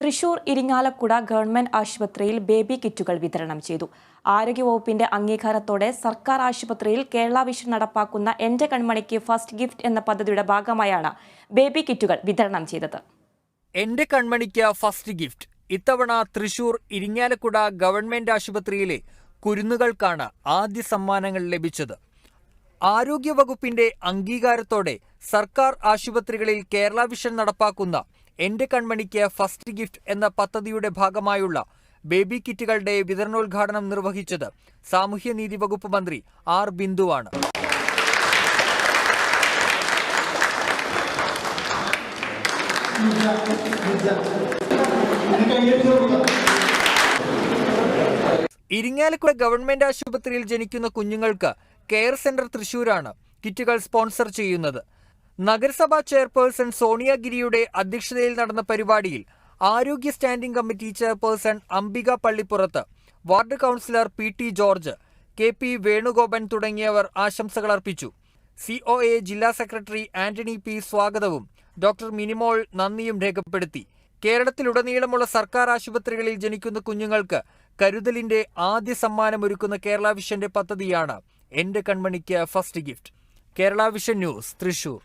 Thrissur Irinjalakuda government ആശുപത്രിയിൽ baby കിറ്റുകൾ വിതരണം ചെയ്തു. ആരോഗ്യവകുപ്പിന്റെ അംഗീകാരത്തോടെ സർക്കാർ ആശുപത്രിയിൽ കേരള വിഷൻ നടപ്പാക്കുന്ന എന്റെ കൺമണിക്ക് ഫസ്റ്റ് ഗിഫ്റ്റ് എന്ന പദ്ധതിയുടെ ഭാഗമായാണ് ബേബി കിറ്റുകൾ വിതരണം ചെയ്തത്. എന്റെ കൺമണിക്ക് ഫസ്റ്റ് ഗിഫ്റ്റ് ഇത്തവണ തൃശൂർ ഇരിങ്ങാലക്കുട ഗവൺമെന്റ് ആശുപത്രിയിലെ കുരുന്നുകൾക്കാണ് ആദ്യ സമ്മാനങ്ങൾ ലഭിച്ചത്. ആരോഗ്യവകുപ്പിന്റെ അംഗീകാരത്തോടെ സർക്കാർ ആശുപത്രികളിൽ കേരള വിഷൻ നടപ്പാക്കുന്ന എന്റെ കൺമണിക്ക് ഫസ്റ്റ് ഗിഫ്റ്റ് എന്ന പദ്ധതിയുടെ ഭാഗമായുള്ള ബേബി കിറ്റുകളുടെ വിതരണോദ്ഘാടനം നിർവഹിച്ചത് സാമൂഹ്യനീതി വകുപ്പ് മന്ത്രി ആർ ബിന്ദുവാണ്. ഇരിങ്ങാലക്കുട ഗവൺമെന്റ് ആശുപത്രിയിൽ ജനിക്കുന്ന കുഞ്ഞുങ്ങൾക്ക് കെയർ സെന്റർ തൃശൂരാണ് കിറ്റുകൾ സ്പോൺസർ ചെയ്യുന്നത്. നഗരസഭാ ചെയർപേഴ്സൺ സോണിയ ഗിരിയുടെ അധ്യക്ഷതയിൽ നടന്ന പരിപാടിയിൽ ആരോഗ്യ standing committee chairperson Ambika Pallippurath, ward councillor P T. George, K P. Venugopan തുടങ്ങിയവർ ആശംസകൾ അർപ്പിച്ചു. COA ജില്ലാ സെക്രട്ടറി ആന്റണി പി. സ്വാഗതവും ഡോക്ടർ മിനിമോൾ നന്ദിയും രേഖപ്പെടുത്തി. കേരളത്തിലുടനീളമുള്ള സർക്കാർ ആശുപത്രികളിൽ ജനിക്കുന്ന കുഞ്ഞുങ്ങൾക്ക് കരുതലിന്റെ ആദ്യ സമ്മാനമൊരുക്കുന്ന കേരള വിഷന്റെ പദ്ധതിയാണ് എന്റെ കൺമണിക്ക് first gift. Kerala vision news, Thrissur.